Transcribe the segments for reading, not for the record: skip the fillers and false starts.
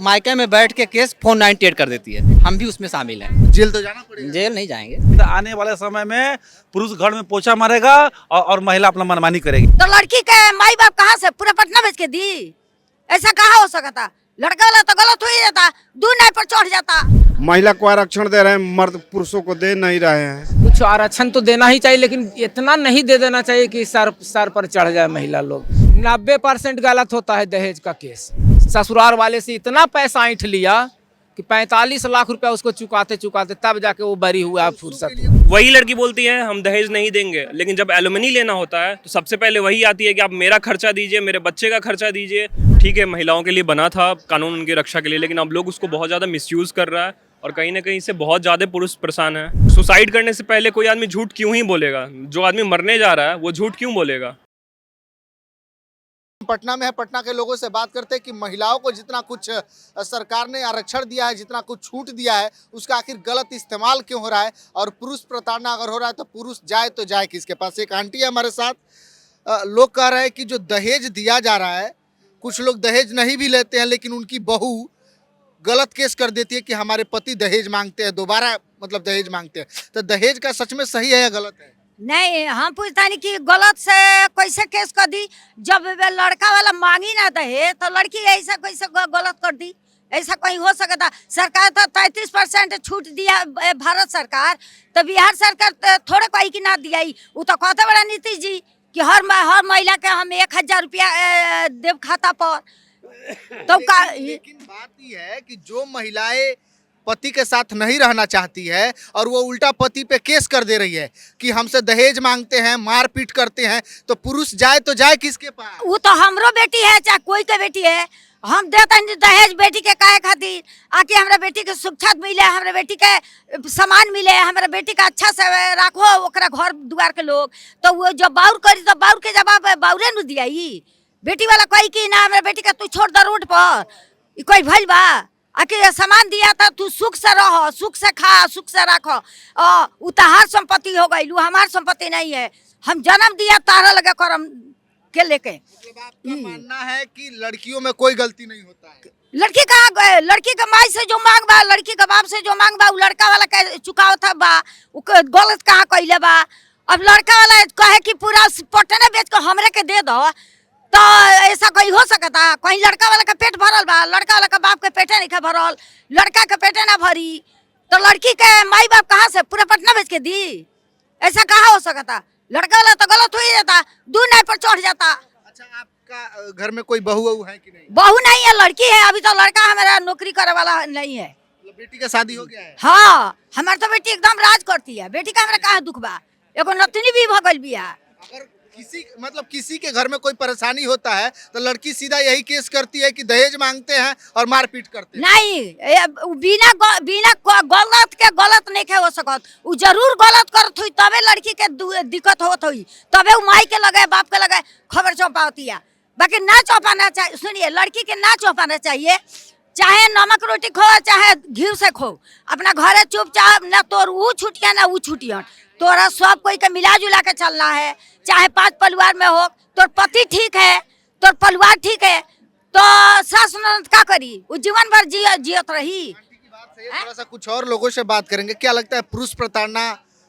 मायके में बैठ के केस 498 कर देती है, हम भी उसमें शामिल हैं। जेल तो जाना पड़ेगा। जेल नहीं जाएंगे। तो आने वाले समय में पुरुष घर में पोछा मारेगा और महिला अपना मनमानी करेगी। तो लड़की के माई बाप कहाँ से पूरा पटना बेच के दी? ऐसा कहाँ हो सकता? लड़का वाला तो गलत हो ही जाता, दूर नाव पर चढ़ जाता। महिला को आरक्षण दे रहे हैं, मर्द पुरुषों को दे नहीं रहे हैं। कुछ आरक्षण तो देना ही चाहिए, लेकिन इतना नहीं दे देना चाहिए कि सर पर चढ़ जाए महिला लोग। 90% गलत होता है दहेज का केस। ससुराल वाले से इतना पैसा ऐंठ लिया कि 45 लाख रुपया उसको चुकाते चुकाते तब जाके वो बरी हुआ फुर्सत। वही लड़की बोलती है हम दहेज नहीं देंगे, लेकिन जब एलुमनी लेना होता है तो सबसे पहले वही आती है कि आप मेरा खर्चा दीजिए, मेरे बच्चे का खर्चा दीजिए। ठीक है, महिलाओं के लिए बना था कानून उनकी रक्षा के लिए, लेकिन अब लोग उसको बहुत ज़्यादा मिसयूज़ कर रहा है और कहीं ना कहीं से बहुत ज़्यादा पुरुष परेशान है। सुसाइड करने से पहले कोई आदमी झूठ क्यों ही बोलेगा? जो आदमी मरने जा रहा है वो झूठ क्यों बोलेगा? पटना में है, पटना के लोगों से बात करते हैं कि महिलाओं को जितना कुछ सरकार ने आरक्षण दिया है, जितना कुछ छूट दिया है, उसका आखिर गलत इस्तेमाल क्यों हो रहा है और पुरुष प्रताड़ना अगर हो रहा है तो पुरुष जाए तो जाए किसके पास। एक आंटी है हमारे साथ, लोग कह रहे हैं कि जो दहेज दिया जा रहा है, कुछ लोग दहेज नहीं भी लेते हैं लेकिन उनकी बहू गलत केस कर देती है कि हमारे पति दहेज मांगते हैं, दोबारा मतलब दहेज मांगते हैं। तो दहेज का सच में सही है या गलत है? नहीं, हम पूछता नहीं कि गलत से कैसे केस कर दी। जब वे लड़का वाला मांगी ना दहेज तो लड़की ऐसा कैसे गलत कर दी? ऐसा कहीं हो सकता? सरकार तो 33% छूट दिया भारत सरकार, तो बिहार सरकार थोड़े कोई की ना दिया। वो तो कहते बड़ा नीतीश जी कि हर महिला के हम 1000 रुपया देव खाता पर। तो लेकिन बात यह है कि जो महिलाएं पति के साथ नहीं रहना चाहती है और वो उल्टा पति पे केस कर दे रही है कि हमसे दहेज मांगते हैं, मारपीट करते हैं, तो पुरुष जाए तो जाए किसके पास? वो तो हमरो बेटी है, चाहे कोई के बेटी है, हम देते हैं दहेज बेटी के काहे खातिर? आके हमरा बेटी के सुरक्षा मिले, हमरा बेटी के सामान मिले, हमरा बेटी का अच्छा से रखो, ओकरा घर दुआर के लोग। तो वो जब बाउर करी तो बाउर के जवाब बाउरे न दिया। बेटी वाला कोई की ना हमरा बेटी का तू छोड़ दे रोड पर, कोई भइल बा? आके सामान दिया था, तू सुख से रहो, सुख से खा, सुख से रखो। उतार संपत्ति हो गई, हमार संपत्ति नहीं है। हम जन्म दिया तारा लगे करम के लेके। मतलब आपका मानना है कि लड़कियों में कोई गलती नहीं होता है? लड़की कहाँ गए? लड़की के माई से जो मांग बा, लड़की के बाप से जो मांग बा, वो लड़का वाला के चुकाव था बा, वो गलत कहाँ कइले बा? अब लड़का वाला कहे कि पूरा पटने बेच के हमरे के दे दो, तो ऐसा कोई हो सकता? कहीं लड़का वाला का पेट भरल बा, लड़का वाला का बाप के पेटे नहीं भरल, लड़का के पेटे ना भरी, तो लड़की के माई बाप कहाँ से पूरा पटना बेच के दी? ऐसा कहाँ हो सकता? लड़का वाला तो गलत हो ही जाता, दूर नाव पर चढ़ जाता। अच्छा, आपका घर में कोई बहू है कि नहीं? बहू नहीं है, लड़की है। अभी तो लड़का हमारा नौकरी करे वाला नहीं है। बेटी का शादी हो गया है? हाँ, हमारी तो बेटी एकदम राज करती है। बेटी का हमारा कहाँ दुख बा? एगो नतनी भी भगल बिया। अगर किसी के घर में कोई परेशानी होता है तो लड़की सीधा यही केस करती है कि दहेज मांगते हैं और मारपीट करते हैं। नहीं, बिना गलत के गलत नहीं हो सकत। वो जरूर गलत करत हुई तबे लड़की के दिक्कत होत हुई, तबे वो माई के लगे बाप के लगे खबर चौपाती है। बाकी ना चौपाना चाहिए। सुनिए, लड़की के ना चौपाना चाहिए, चाहे नमक रोटी खो चाहे घी से खो, अपना घरे चुपचाप, ना तोर वो छुटिया ना वो छुटिया, तोरा सब कोई के मिला जुला के चलना है। चाहे 5 परिवार में हो, तोर पति ठीक है, तोर परिवार ठीक है, तो सास ननद का करी? वो जीवन भर जियत रही। थोड़ा सा कुछ और लोगों से बात करेंगे। क्या लगता है, पुरुष प्रताड़ना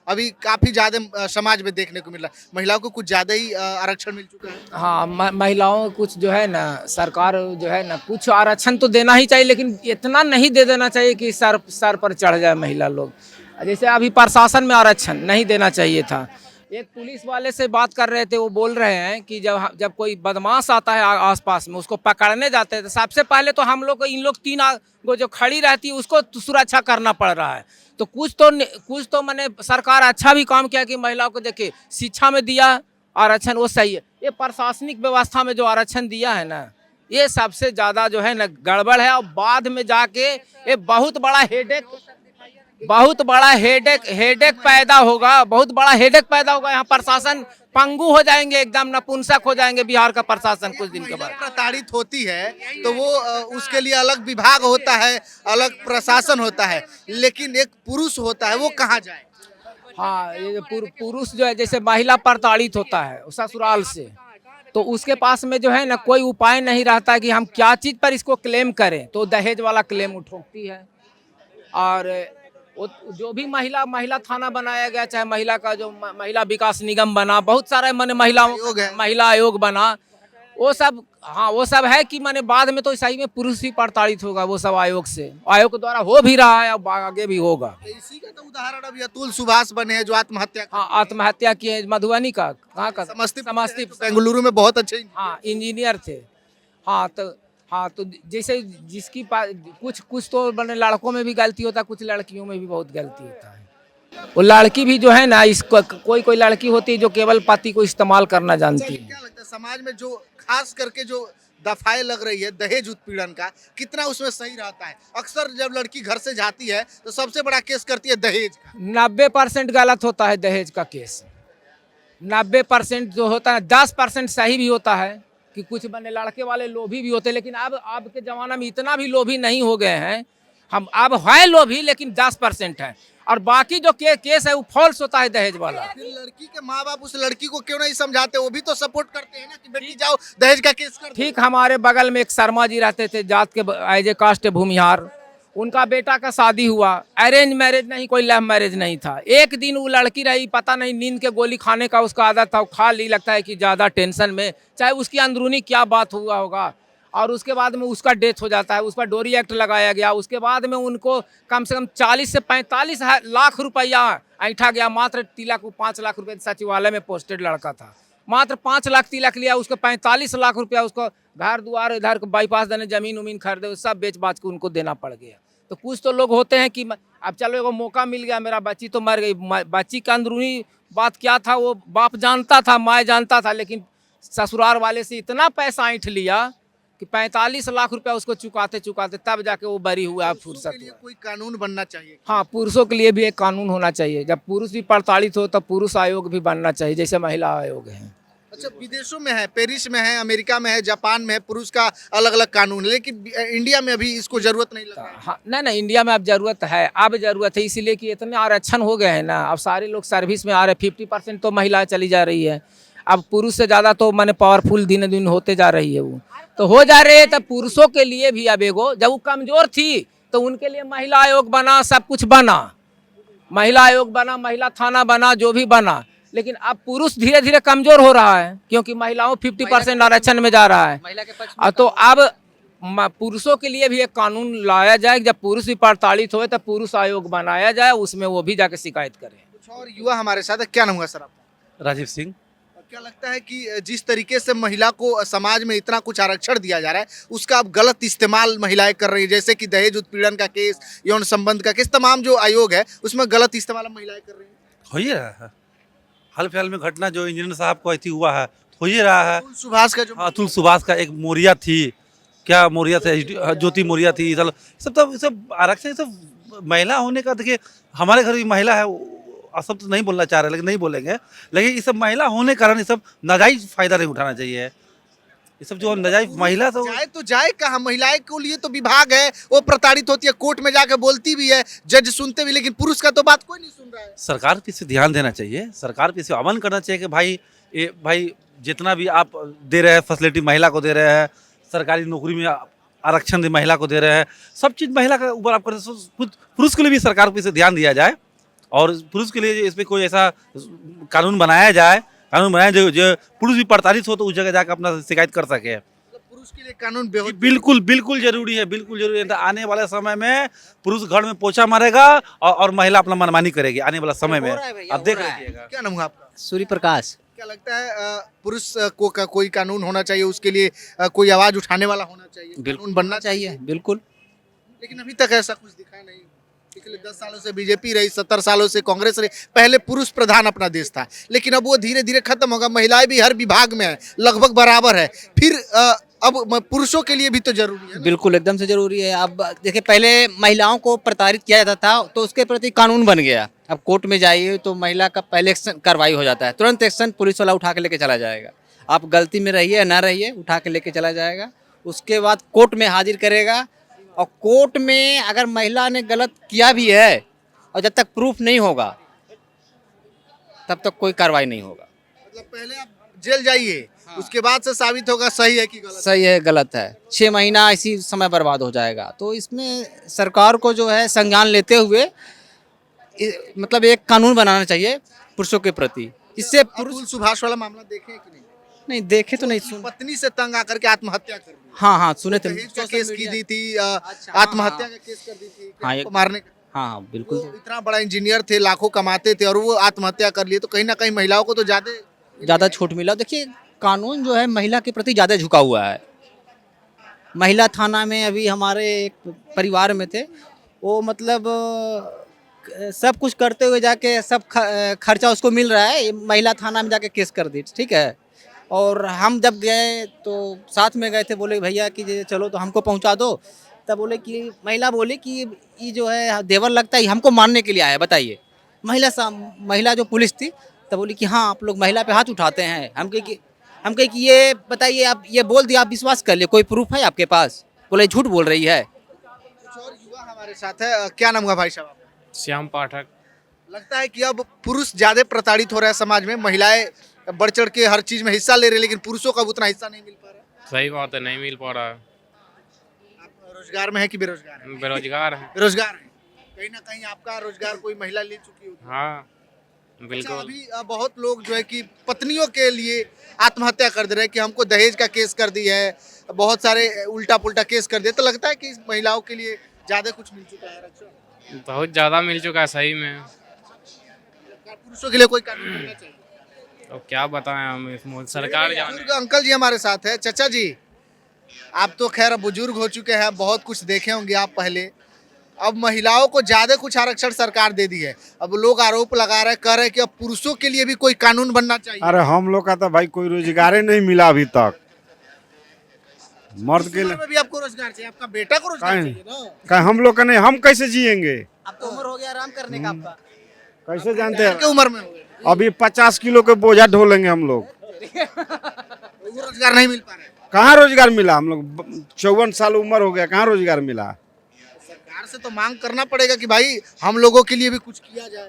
अभी काफी ज्यादा समाज में देखने को मिल रहा है? महिलाओं को कुछ ज्यादा ही आरक्षण मिल चुका है? हाँ, महिलाओं को कुछ जो है ना, सरकार जो है ना, कुछ आरक्षण तो देना ही चाहिए, लेकिन इतना नहीं दे देना चाहिए कि सर पर चढ़ जाए महिला लोग। जैसे अभी प्रशासन में आरक्षण नहीं देना चाहिए था। एक पुलिस वाले से बात कर रहे थे, वो बोल रहे हैं कि जब कोई बदमाश आता है आसपास में, उसको पकड़ने जाते हैं तो सबसे पहले तो हम लोग को इन लोग 3 को जो खड़ी रहती है उसको सुरक्षा करना पड़ रहा है। तो कुछ तो मैंने सरकार अच्छा भी काम किया कि महिलाओं को देखिए शिक्षा में दिया आरक्षण, वो सही है। ये प्रशासनिक व्यवस्था में जो आरक्षण दिया है ना, ये सबसे ज़्यादा जो है ना गड़बड़ है। और बाद में जाके ये बहुत बड़ा हेडेक पैदा होगा, बहुत बड़ा हेडेक पैदा होगा। यहाँ प्रशासन पंगु हो जाएंगे, एकदम नपुंसक हो जाएंगे बिहार का प्रशासन कुछ दिन के बाद। प्रताड़ित होती है तो वो उसके लिए अलग विभाग होता है, अलग प्रशासन होता है, लेकिन एक पुरुष होता है, वो कहाँ जाए? हाँ, ये पुरुष जो है, जैसे महिला प्रताड़ित होता है ससुराल से, तो उसके पास में जो है ना कोई उपाय नहीं रहता है कि हम क्या चीज़ पर इसको क्लेम करें, तो दहेज वाला क्लेम उठोकती है। और जो भी महिला थाना बनाया गया, चाहे महिला का जो महिला विकास निगम बना, बहुत सारे माने महिला आयोग बना, वो सब, हाँ वो सब है कि माने बाद में तो सही में पुरुष ही प्रताड़ित होगा वो सब आयोग से, आयोग के द्वारा हो भी रहा है, अब आगे भी होगा। इसी का तो उदाहरण अभी अतुल सुभाष बने हैं जो आत्महत्या हाँ आत्महत्या किए, मधुबनी का, कहाँ का, समस्तीपुर, बेंगलुरु में बहुत अच्छे हाँ इंजीनियर थे। हाँ तो जैसे जिसकी कुछ तो बने लड़कों में भी गलती होता है, कुछ लड़कियों में भी बहुत गलती होता है। वो लड़की भी जो है ना, इसको कोई लड़की होती है जो केवल पति को इस्तेमाल करना जानती है। क्या लगता है समाज में जो खास करके जो दफाए लग रही है दहेज उत्पीड़न का, कितना उसमें सही रहता है? अक्सर जब लड़की घर से जाती है तो सबसे बड़ा केस करती है दहेज का। 90% गलत होता है दहेज का केस, 90% जो होता है, 10% सही भी होता है कि कुछ बने लड़के वाले लोभी भी होते हैं, लेकिन अब के ज़माना में इतना भी लोभी नहीं हो गए हैं हम। अब है लोभी लेकिन 10% है, और बाकी जो केस है वो फॉल्स होता है दहेज वाला। फिर लड़की के माँ बाप उस लड़की को क्यों नहीं समझाते? वो भी तो सपोर्ट करते हैं ना कि बेटी जाओ दहेज का केस कर दो। ठीक, हमारे बगल में एक शर्मा जी रहते थे, जात के एज ए कास्ट भूमिहार, उनका बेटा का शादी हुआ, अरेंज मैरिज नहीं, कोई लव मैरिज नहीं था। एक दिन वो लड़की रही, पता नहीं नींद के गोली खाने का उसका आदत था, वो खा ली, लगता है कि ज़्यादा टेंशन में, चाहे उसकी अंदरूनी क्या बात हुआ होगा, और उसके बाद में उसका डेथ हो जाता है। उस पर डोरी एक्ट लगाया गया। उसके बाद में उनको कम से कम 40 से 45 लाख रुपया ऐंठा गया। मात्र तिलक, 5 लाख रुपये सचिवालय में पोस्टेड लड़का था, मात्र 5 लाख तिलक लिया, उसको 45 लाख रुपया उसको घर द्वार इधर बाईपास देने, जमीन उमीन खरीदे, सब बेच बाच के उनको देना पड़ गया। तो कुछ तो लोग होते हैं कि अब चलो एगो मौका मिल गया, मेरा बच्ची तो मर गई, बच्ची का अंदरूनी बात क्या था वो बाप जानता था, माँ जानता था, लेकिन ससुराल वाले से इतना पैसा ऐंठ लिया कि 45 लाख रुपया उसको चुकाते तब जाके वो बरी हुआ, फुर्सत हुआ। कोई कानून बनना चाहिए। हाँ, पुरुषों के लिए भी एक कानून होना चाहिए। जब पुरुष भी प्रताड़ित हो तब पुरुष आयोग भी बनना चाहिए, जैसे महिला आयोग है। अच्छा, विदेशों में है, पेरिस में है, अमेरिका में है, जापान में है, पुरुष का अलग अलग कानून है, लेकिन इंडिया में अभी इसको जरूरत नहीं लगता है। हाँ नहीं, इंडिया में अब जरूरत है, इसीलिए कि इतने आरक्षण हो गए हैं ना, अब सारे लोग सर्विस में आ रहे हैं। 50% तो महिलाएं चली जा रही है, अब पुरुष से ज़्यादा तो मैंने पावरफुल दिन दिन होते जा रही है, वो तो हो जा रहे हैं। तब पुरुषों के लिए भी अब एगो, जब वो कमजोर थी तो उनके लिए महिला आयोग बना, सब कुछ बना, महिला आयोग बना, महिला थाना बना, जो भी बना, लेकिन अब पुरुष धीरे धीरे कमजोर हो रहा है, क्योंकि महिलाओं 50% आरक्षण में जा रहा है। महिला के पक्ष में तो अब पुरुषों के लिए भी एक कानून लाया जाए, जब पुरुष भी प्रताड़ित हो तब पुरुष आयोग बनाया जाए, उसमें वो भी जाके शिकायत करें। कुछ और युवा हमारे साथ है, क्या नाम हुआ सर आपका? राजीव सिंह। क्या लगता है कि जिस तरीके से महिला को समाज में इतना कुछ आरक्षण दिया जा रहा है, उसका अब गलत इस्तेमाल महिलाएं कर रही है, जैसे कि दहेज उत्पीड़न का केस, यौन संबंध का केस, तमाम जो आयोग है उसमें गलत इस्तेमाल महिलाएं कर रही हैं? हो ही रहा है, हाल फिलहाल में घटना जो इंजीनियर साहब को ऐसी हुआ है, हो ही रहा है। सुभाष का जो अतुल सुभाष का, एक मोरिया थी, क्या मोरिया थे, ज्योति मोरिया थी, सब आरक्षण, सब महिला होने का। देखिए हमारे घर भी महिला है, सब तो नहीं बोलना चाह रहे, लेकिन नहीं बोलेंगे, लेकिन ये सब महिला होने के कारण ये सब नाजायज फायदा नहीं उठाना चाहिए। ये सब जो नाजायज महिला तो जाए कहाँ? महिलाएं के लिए तो विभाग है, वो प्रताड़ित होती है, कोर्ट में जाके बोलती भी है, जज सुनते भी, लेकिन पुरुष का तो बात कोई नहीं सुन रहा है। सरकार पे इस ध्यान देना चाहिए, सरकार पे इस अमल करना चाहिए कि भाई जितना भी आप दे रहे हैं फैसिलिटी, महिला को दे रहे हैं, सरकारी नौकरी में आरक्षण महिला को दे रहे हैं, सब चीज़ महिला के ऊपर आप करते, पुरुष के लिए भी सरकार पे इसे ध्यान दिया जाए, और पुरुष के लिए इस पर कोई ऐसा कानून बनाया जाए, जो पुरुष भी प्रताड़ित हो तो उस जगह जाकर अपना शिकायत कर सके। पुरुष के लिए कानून बिल्कुल जरूरी है, बिल्कुल जरूरी है। तो आने वाले समय में पुरुष घर में पोछा मारेगा और महिला अपना मनमानी करेगी आने वाला समय में, आप देख लीजिएगा। क्या नाम हुआ आपका? सूर्य प्रकाश। क्या लगता है पुरुष को का कोई कानून होना चाहिए, उसके लिए कोई आवाज उठाने वाला होना चाहिए, कानून बनना चाहिए, बिल्कुल। लेकिन अभी तक ऐसा कुछ दिखा नहीं। पिछले 10 सालों से बीजेपी रही, 70 सालों से कांग्रेस रही, पहले पुरुष प्रधान अपना देश था, लेकिन अब वो धीरे धीरे खत्म होगा। महिलाएं भी हर विभाग में है, लगभग बराबर है, फिर अब पुरुषों के लिए भी तो जरूरी है। बिल्कुल, एकदम से जरूरी है। अब देखिए, पहले महिलाओं को प्रताड़ित किया जाता था तो उसके प्रति कानून बन गया। अब कोर्ट में जाइए तो महिला का पहले एक्शन कार्रवाई हो जाता है, तुरंत एक्शन पुलिस वाला उठा के लेके चला जाएगा। आप गलती में रहिए या ना रहिए, उठा के लेके चला जाएगा। उसके बाद कोर्ट में हाजिर करेगा, और कोर्ट में अगर महिला ने गलत किया भी है और जब तक प्रूफ नहीं होगा तब तक कोई कार्रवाई नहीं होगा। मतलब पहले आप जेल जाइए, उसके बाद से साबित होगा सही है कि गलत। सही है गलत है, 6 महीना इसी समय बर्बाद हो जाएगा। तो इसमें सरकार को जो है संज्ञान लेते हुए मतलब एक कानून बनाना चाहिए पुरुषों के प्रति। इससे पुरुष अतुल सुभाष वाला मामला देखे कि नहीं? नहीं देखे तो नहीं सुन। पत्नी से तंग आकर के आत्महत्या कर ली, हाँ सुने थे। दहेज का केस की दी थी, अच्छा, आत्महत्या का केस कर दी थी कि हाँ, आपको मारने का। हाँ बिल्कुल। वो इतना बड़ा इंजीनियर थे, लाखों कमाते थे और वो आत्महत्या कर लिए, तो कहीं ना कहीं महिलाओं को तो ज़्यादा छूट मिला। देखिए कानून जो है महिला के प्रति ज़्यादा झुका हुआ है। महिला थाना में अभी हमारे एक परिवार में थे, वो मतलब सब कुछ करते हुए जाके सब खर्चा उसको मिल रहा है, ये महिला थाना में जाके केस कर दी, ठीक है। और हम जब गए तो साथ में गए थे, बोले भैया कि ये चलो तो हमको पहुंचा दो। तब बोले कि महिला बोली कि ये जो है देवर लगता है, ये हमको मारने के लिए आया, बताइए। महिला जो पुलिस थी तब बोली कि हाँ आप लोग महिला पे हाथ उठाते हैं। हम कहे कि ये बताइए, आप ये बोल दिया, आप विश्वास कर लिए, कोई प्रूफ है आपके पास? बोले झूठ बोल रही है। कुछ और युवा हमारे साथ है, क्या नाम हुआ भाई साहब? श्याम पाठक। लगता है कि अब पुरुष ज्यादा प्रताड़ित हो रहा है समाज में, महिलाएं बढ़ चढ़ के हर चीज में हिस्सा ले रही है, लेकिन पुरुषों का उतना हिस्सा नहीं मिल पा रहा है। सही बात है, नहीं मिल पा रहा है। आप रोजगार में है कि बेरोजगार है? बेरोजगार है। बेरोजगार है। कहीं ना कहीं आपका रोजगार कोई महिला ले चुकी होगी। हाँ अच्छा, बिल्कुल। अभी बहुत लोग जो है कि पत्नियों के लिए आत्महत्या कर दे रहे हैं कि हमको दहेज का केस कर दी है, बहुत सारे उल्टा पुल्टा केस कर दिए। तो लगता है कि महिलाओं के लिए ज्यादा कुछ मिल चुका है रक्षा? बहुत ज्यादा मिल चुका है सही में। पुरुषों के लिए कोई कानून होना चाहिए। तो क्या बताएं हम, इस सरकार जाने। बुजुर्ग अंकल जी हमारे साथ है। चाचा जी, आप तो खैर बुजुर्ग हो चुके हैं, बहुत कुछ देखे होंगे आप पहले। अब महिलाओं को ज्यादा कुछ आरक्षण सरकार दे दी है, अब लोग आरोप लगा रहे, कह रहे कि अब पुरुषों के लिए भी कोई कानून बनना चाहिए। अरे हम लोग का तो भाई कोई रोजगार ही नहीं मिला अभी तक। मर्द के उस लिए उम्र में भी आपको रोजगार चाहिए, आपका बेटा को रोजगार काहे? चाहिए ना। कहीं हम लोग का नहीं, हम कैसे जिएंगे? अब तो उम्र हो गया आराम करने का आपका। कैसे जानते के हैं? उम्र में हो गए, अभी 50 किलो के बोझा ढोलेंगे हम लोग। वो रोजगार नहीं मिल पा रहा है। कहाँ रोजगार मिला? हम लोग 54 साल उम्र हो गया, कहाँ रोजगार मिला? सरकार से तो मांग करना पड़ेगा कि भाई हम लोगों के लिए भी कुछ किया जाए।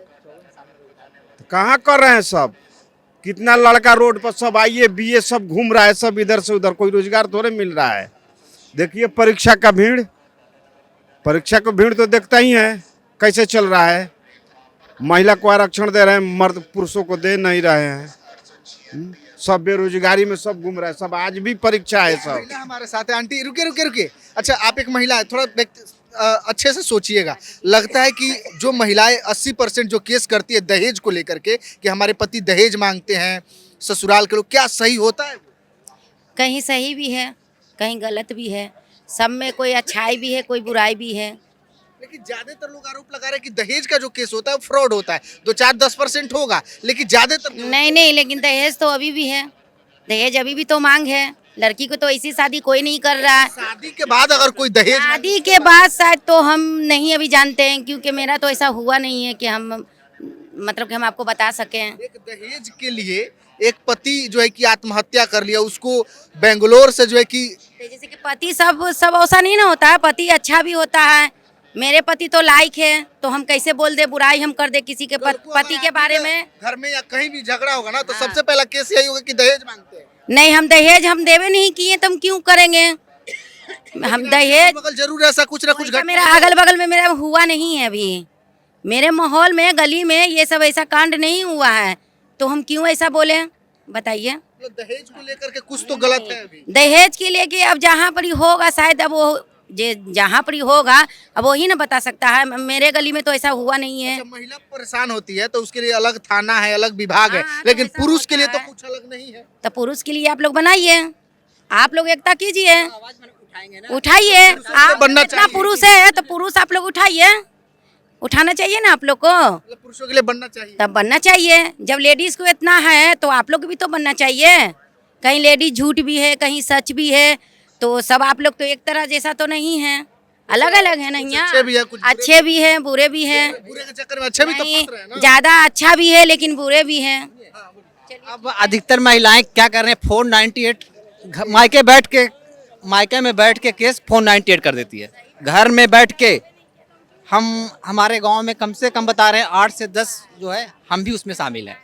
तो कहाँ कर रहे हैं सब? कितना लड़का रोड पर सब आइए बीए सब घूम रहा है, सब इधर से उधर, कोई रोजगार थोड़े मिल रहा है। देखिए परीक्षा का भीड़, परीक्षा का भीड़ तो देखता ही है कैसे चल रहा है। महिला को आरक्षण दे रहे हैं, मर्द पुरुषों को दे नहीं रहे हैं। सब बेरोजगारी में सब घूम रहा है, सब आज भी परीक्षा है सब। महिला हमारे साथ है। आंटी रुके रुके रुके, अच्छा आप एक महिला है, थोड़ा अच्छे से सोचिएगा। लगता है कि जो महिलाएं 80% जो केस करती है दहेज को लेकर के कि हमारे पति दहेज मांगते हैं ससुराल के लोग, क्या सही होता है? कहीं सही भी है, कहीं गलत भी है। सब में कोई अच्छाई भी है, कोई बुराई भी है। लेकिन ज्यादातर लोग आरोप लगा रहे हैं कि दहेज का जो केस होता है वो फ्रॉड होता है। 2-4-10% होगा, लेकिन ज्यादातर नहीं, लेकिन दहेज तो अभी भी है। दहेज अभी भी तो मांग है। लड़की को तो ऐसी शादी कोई नहीं कर रहा है। शादी के बाद अगर कोई दहेज शादी के बाद शायद तो हम नहीं अभी जानते हैं, क्योंकि मेरा तो ऐसा हुआ नहीं है कि हम मतलब कि हम आपको बता सकें। एक दहेज के लिए एक पति जो है कि आत्महत्या कर लिया, उसको बेंगलोर से जो है कि जैसे कि पति सब ऐसा नहीं ना होता है, पति अच्छा भी होता है। मेरे पति तो लायक है, तो हम कैसे बोल दे, बुराई हम कर दे किसी के पति के बारे में। घर में या कहीं भी झगड़ा होगा ना तो सबसे पहला केस यही होगा कि दहेज मांगते हैं। नहीं, हम दहेज हम देवे नहीं किए तो हम क्यों करेंगे? हम दहेज बगल जरूर ऐसा कुछ ना कुछ ऐसा मेरा अगल बगल में मेरा हुआ नहीं है अभी। मेरे माहौल में गली में ये सब ऐसा कांड नहीं हुआ है, तो हम क्यों ऐसा बोले बताइए? दहेज को लेकर के कुछ तो गलत है अभी। दहेज के लेके अब जहाँ पर ही होगा शायद, अब वो जहाँ पर ही होगा अब वही ना बता सकता है। मेरे गली में तो ऐसा हुआ नहीं है। जब महिला परेशान होती है तो उसके लिए अलग थाना है, अलग विभाग है, हाँ, लेकिन ऐसा पुरुष के लिए होता तो है। कुछ अलग नहीं है। तो पुरुष के लिए आप लोग बनाइए, आप लोग एकता कीजिए, उठाइए। आप बनना इतना पुरुष है तो पुरुष आप लोग उठाइए, उठाना चाहिए ना आप लोग को। मतलब पुरुषों के लिए बनना चाहिए। तब बनना चाहिए। जब लेडीज को इतना है तो आप लोग भी तो बनना चाहिए। कहीं लेडीज झूठ भी है, कहीं सच भी है, तो सब आप लोग तो एक तरह जैसा तो नहीं है, अलग अलग है नहीं। अच्छे भी है, कुछ बुरे अच्छे भी है, बुरे भी है। बुरे के चक्कर में अच्छे भी तो नहीं, फंस रहे हैं ना। ज्यादा अच्छा भी है लेकिन बुरे भी है। अब अधिकतर महिलाएं क्या कर रहे हैं, 498 मायके में बैठ के केस 498 कर देती है। घर में बैठ के हमारे गांव में कम से कम बता रहे हैं 8 से 10 जो है, हम भी उसमें शामिल हैं।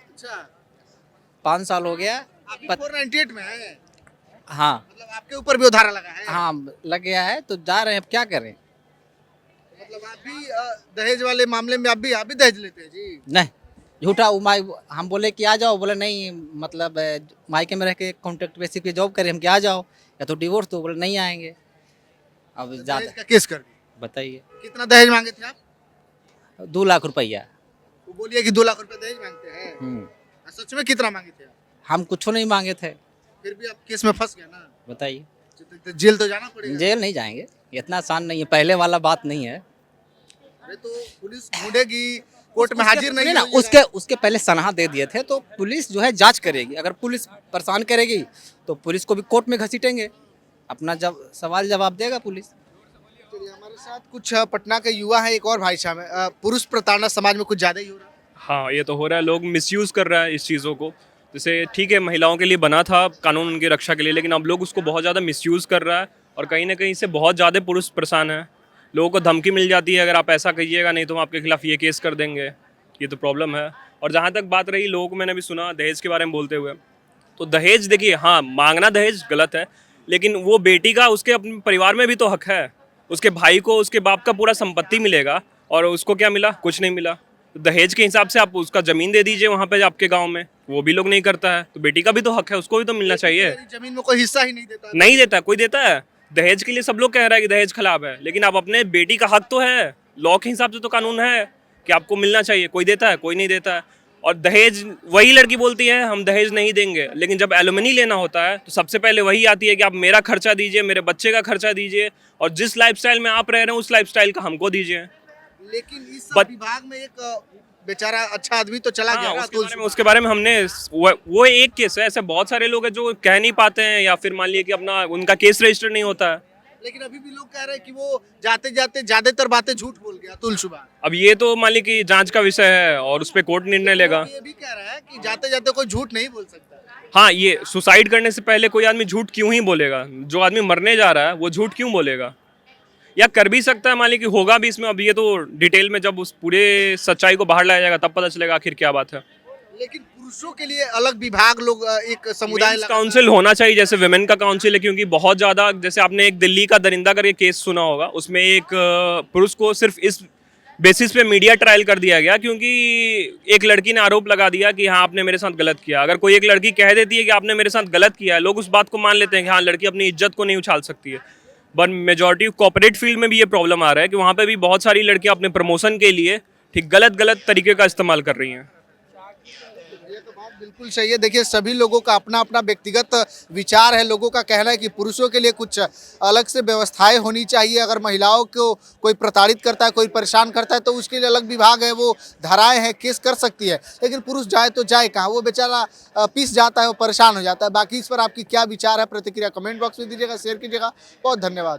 5 साल हो गया अभी 498 में है, हाँ मतलब आपके ऊपर भी वो धारा लगा है। हाँ लग गया है तो जा रहे हैं, अब क्या करें। मतलब आप भी दहेज वाले मामले में आप भी दहेज लेते हैं जी? नहीं झूठा वो माई, हम बोले कि आ जाओ, बोले नहीं मतलब मायके में रह के कॉन्ट्रैक्ट बेसिस पे जॉब करें हम, कि आ जाओ, या तो डिवोर्स, तो बोले नहीं आएंगे। अब दहेज ज़्यादा का केस कर दिया। बताइए। कितना दहेज मांगे थे आप? 2 लाख रुपया। वो बोलिए कि 2 लाख रुपए दहेज मांगते हैं। सच में कितना मांगे थे आप? हम कुछ नहीं मांगे थे। फिर भी आप केस में फंस गए ना, बताइए। तो जेल तो जाना पड़ेगा। जेल नहीं जाएंगे, इतना आसान नहीं है, पहले वाला बात नहीं है। अरे तो पुलिस ढूंढेगी, कोर्ट में हाजिर नहीं ना, होइएगा। उसके पहले सनहा दे दिए थे, तो पुलिस जो है जांच करेगी। अगर पुलिस परेशान करेगी तो पुलिस को भी कोर्ट में घसीटेंगे, अपना जब सवाल जवाब देगा पुलिस। चलिए, हमारे साथ कुछ पटना के युवा है, एक और भाई साहब है। पुरुष प्रताड़ना समाज में कुछ ज्यादा ही हो रहा है। हाँ ये तो हो रहा है, लोग मिसयूज़ कर रहा है इस चीज़ों को। जैसे ठीक है महिलाओं के लिए बना था कानून उनकी रक्षा के लिए, लेकिन अब लोग उसको बहुत ज़्यादा मिसयूज़ कर रहा है और कहीं ना कहीं से बहुत ज़्यादा पुरुष परेशान है। लोगों को धमकी मिल जाती है, अगर आप ऐसा कहिएगा नहीं तो हम आपके खिलाफ ये केस कर देंगे। ये तो प्रॉब्लम है। और जहाँ तक बात रही लोगों को, मैंने भी सुना दहेज के बारे में बोलते हुए, तो दहेज देखिए, हाँ मांगना दहेज गलत है, लेकिन वो बेटी का उसके अपने परिवार में भी तो हक है। उसके भाई को उसके बाप का पूरा संपत्ति मिलेगा और उसको क्या मिला? कुछ नहीं मिला। तो दहेज के हिसाब से आप उसका ज़मीन दे दीजिए वहाँ पे आपके गांव में, वो भी लोग नहीं करता है। तो बेटी का भी तो हक है, उसको भी तो मिलना चाहिए। जमीन में कोई हिस्सा ही नहीं देता। नहीं देता, कोई देता है? दहेज के लिए सब लोग कह रहा है कि दहेज खिलाफ है, लेकिन आप अपने बेटी का हक तो है, लॉ के हिसाब से तो कानून है कि आपको मिलना चाहिए। कोई देता है? कोई नहीं देता है। और दहेज वही लड़की बोलती है हम दहेज नहीं देंगे, लेकिन जब एलुमनी लेना होता है तो सबसे पहले वही आती है कि आप मेरा खर्चा दीजिए, मेरे बच्चे का खर्चा दीजिए, और जिस लाइफस्टाइल में आप रह रहे हैं उस लाइफस्टाइल का हमको दीजिए। लेकिन इस बट- विभाग में एक बेचारा अच्छा आदमी तो चला गया हाँ, ना, उसके बारे में हमने वो एक केस है। ऐसे बहुत सारे लोग हैं जो कह नहीं पाते हैं, या फिर मान लीजिए कि अपना उनका केस रजिस्टर नहीं होता है। लेकिन अभी भी लोग कह रहे हैं कि वो जाते जाते ज्यादातर बातें झूठ बोल गया अतुल सुभाष। अब ये तो मान लीजिए कि जांच का विषय है और उस पर कोर्ट निर्णय लेगा। ये भी कह रहा है कि जाते जाते कोई झूठ नहीं बोल सकता। हाँ, ये सुसाइड करने से पहले कोई आदमी झूठ क्यों ही बोलेगा? जो आदमी मरने जा रहा है वो झूठ क्यों बोलेगा? या कर भी सकता है, मान लीजिए कि होगा भी इसमें। अब ये तो डिटेल में जब उस पूरे सच्चाई को बाहर लाया जाएगा तब पता चलेगा आखिर क्या बात है। लेकिन पुरुषों के लिए अलग विभाग लोग एक समुदाय मेंस काउंसिल होना चाहिए, जैसे विमेन का काउंसिल है, क्योंकि बहुत ज़्यादा, जैसे आपने एक दिल्ली का दरिंदा करके केस सुना होगा, उसमें एक पुरुष को सिर्फ इस बेसिस पे मीडिया ट्रायल कर दिया गया क्योंकि एक लड़की ने आरोप लगा दिया कि हाँ आपने मेरे साथ गलत किया। अगर कोई एक लड़की कह देती है कि आपने मेरे साथ गलत किया है, लोग उस बात को मान लेते हैं कि हाँ लड़की अपनी इज्जत को नहीं उछाल सकती है। बट मेजॉरिटी कॉर्पोरेट फील्ड में भी ये प्रॉब्लम आ रहा है कि वहाँ पे भी बहुत सारी लड़कियाँ अपने प्रमोशन के लिए ठीक गलत तरीके का इस्तेमाल कर रही हैं। ये तो बात बिल्कुल सही है। देखिए, सभी लोगों का अपना अपना व्यक्तिगत विचार है। लोगों का कहना है कि पुरुषों के लिए कुछ अलग से व्यवस्थाएं होनी चाहिए। अगर महिलाओं को कोई प्रताड़ित करता है, कोई परेशान करता है, तो उसके लिए अलग विभाग है, वो धाराएं हैं, केस कर सकती है। लेकिन पुरुष जाए तो जाए कहाँ, वो बेचारा पिस जाता है, वो परेशान हो जाता है। बाकी इस पर आपकी क्या विचार है, प्रतिक्रिया कमेंट बॉक्स में दीजिएगा, शेयर कीजिएगा। बहुत धन्यवाद।